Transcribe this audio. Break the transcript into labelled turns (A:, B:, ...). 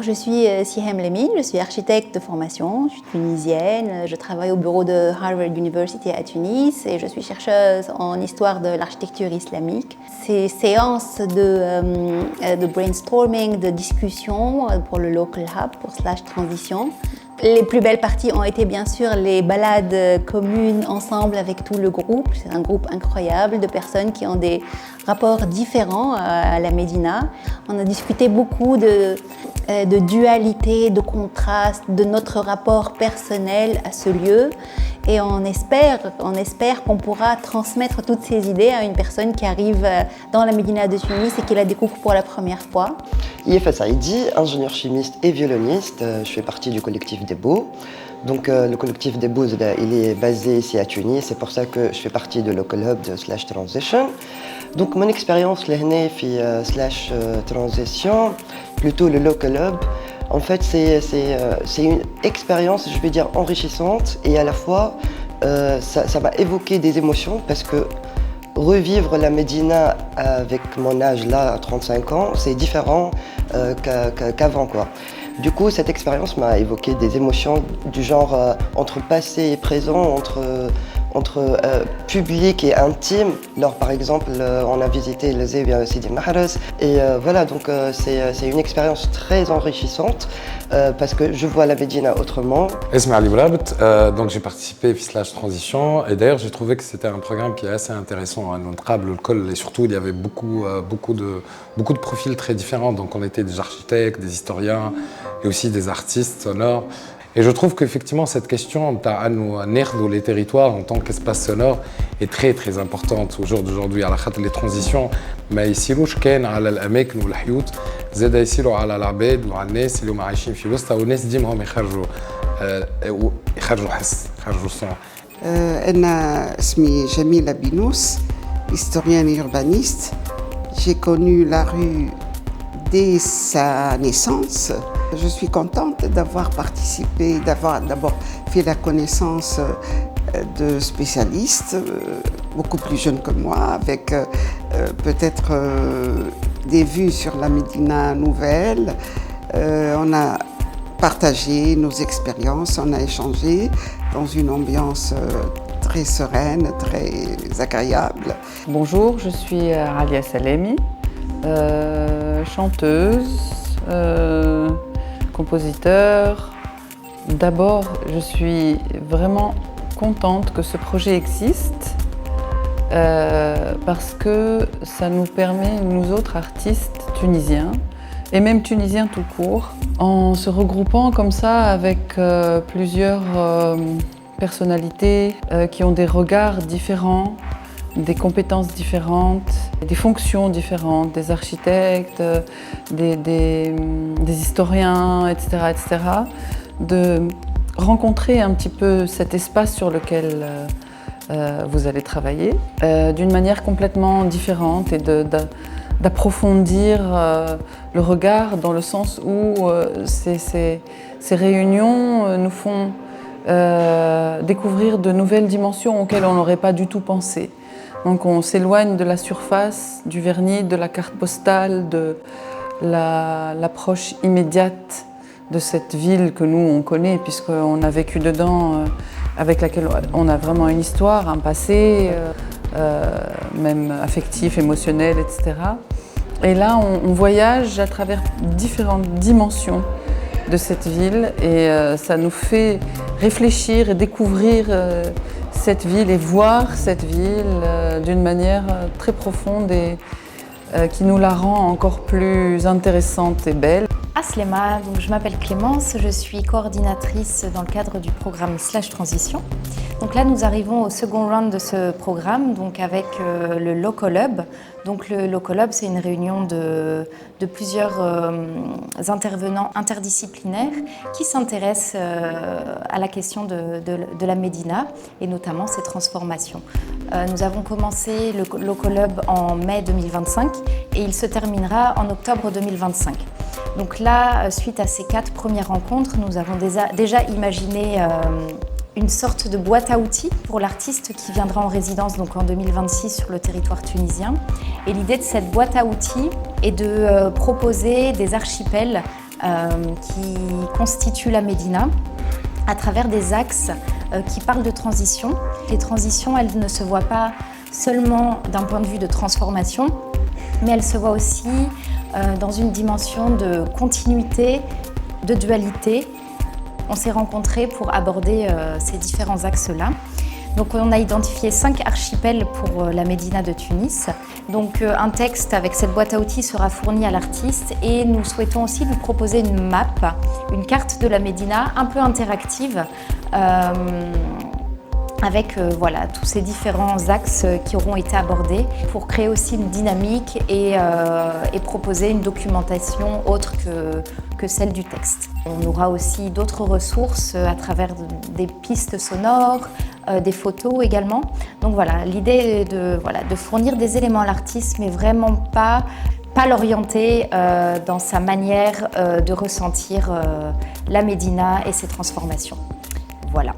A: Je suis Sihem Lemine, je suis architecte de formation, je suis tunisienne, je travaille au bureau de Harvard University à Tunis et je suis chercheuse en histoire de l'architecture islamique. Ces séances de brainstorming, de discussion pour le Local Hub, pour Slash Transition. Les plus belles parties ont été bien sûr les balades communes ensemble avec tout le groupe. C'est un groupe incroyable de personnes qui ont des rapports différents à la Médina. On a discuté beaucoup de dualité, de contraste, de notre rapport personnel à ce lieu. Et on espère qu'on pourra transmettre toutes ces idées à une personne qui arrive dans la Médina de Tunis et qui la découvre pour la première fois.
B: Yefa Saïdi, ingénieur chimiste et violoniste, je fais partie du collectif des Beaux. Donc le collectif des Beaux, il est basé ici à Tunis, c'est pour ça que je fais partie de Local Hub de Slash Transition. Donc mon expérience là Slash Transition, plutôt le Local Hub, en fait c'est une expérience, je vais dire, enrichissante et à la fois ça m'a évoqué des émotions parce que revivre la Médina avec mon âge là, à 35 ans, c'est différent qu'avant quoi. Du coup, cette expérience m'a évoqué des émotions du genre entre passé et présent, entre public et intime. Alors, par exemple, on a visité le Zévia Sidi Mahrez et voilà, donc c'est une expérience très enrichissante parce que je vois la Médina autrement.
C: Esma Ali Brabt, donc j'ai participé à Slash Transition et d'ailleurs j'ai trouvé que c'était un programme qui est assez intéressant à notre table, le col, et surtout il y avait beaucoup de profils très différents. Donc on était des architectes, des historiens et aussi des artistes sonores. Et je trouve qu'effectivement cette question de les territoires en tant qu'espace sonore est très très importante au jour d'aujourd'hui. على خاطر les transitions ما يصيروش كان على الاماكن والحيوط زاد يصيروا على العباد وعلى الناس اللي هم عايشين في وسطها والناس ديما هم يخرجوا حس يخرجوا صوت.
D: أنا اسمي جميلة بنوس, historienne et urbaniste. J'ai connu la rue dès sa naissance. Je suis contente d'avoir participé, d'avoir d'abord fait la connaissance de spécialistes beaucoup plus jeunes que moi, avec peut-être des vues sur la Médina nouvelle. On a partagé nos expériences, on a échangé dans une ambiance très sereine, très agréable.
E: Bonjour, je suis Alia Salemi, chanteuse, compositeur. D'abord, je suis vraiment contente que ce projet existe parce que ça nous permet, nous autres artistes tunisiens, et même tunisiens tout court, en se regroupant comme ça avec plusieurs personnalités qui ont des regards différents, des compétences différentes, des fonctions différentes, des architectes, des historiens, etc., de rencontrer un petit peu cet espace sur lequel vous allez travailler d'une manière complètement différente et d'approfondir le regard dans le sens où ces réunions nous font découvrir de nouvelles dimensions auxquelles on n'aurait pas du tout pensé. Donc on s'éloigne de la surface, du vernis, de la carte postale, de l'approche immédiate de cette ville que nous on connaît puisqu'on a vécu dedans, avec laquelle on a vraiment une histoire, un passé, même affectif, émotionnel, etc. Et là on voyage à travers différentes dimensions de cette ville et ça nous fait réfléchir et découvrir cette ville et voir cette ville d'une manière très profonde et qui nous la rend encore plus intéressante et belle.
F: Aslema, donc je m'appelle Clémence, je suis coordinatrice dans le cadre du programme Slash Transition. Donc là nous arrivons au second round de ce programme, donc avec le Local Hub. Donc le Local Hub, c'est une réunion de plusieurs intervenants interdisciplinaires qui s'intéressent à la question de la Médina et notamment ses transformations. Nous avons commencé le Local Hub en mai 2025 et il se terminera en octobre 2025. Donc là, suite à ces 4 premières rencontres, nous avons déjà imaginé une sorte de boîte à outils pour l'artiste qui viendra en résidence donc en 2026 sur le territoire tunisien. Et l'idée de cette boîte à outils est de proposer des archipels qui constitue la Médina à travers des axes qui parlent de transition. Les transitions, elles ne se voient pas seulement d'un point de vue de transformation, mais elles se voient aussi dans une dimension de continuité, de dualité. On s'est rencontrés pour aborder ces différents axes-là. Donc on a identifié 5 archipels pour la Médina de Tunis. Donc un texte avec cette boîte à outils sera fourni à l'artiste et nous souhaitons aussi lui proposer une map, une carte de la Médina un peu interactive avec voilà, tous ces différents axes qui auront été abordés pour créer aussi une dynamique et proposer une documentation autre que celle du texte. On aura aussi d'autres ressources à travers des pistes sonores, des photos également. Donc voilà, l'idée est de fournir des éléments à l'artiste, mais vraiment pas l'orienter dans sa manière de ressentir la Médina et ses transformations. Voilà.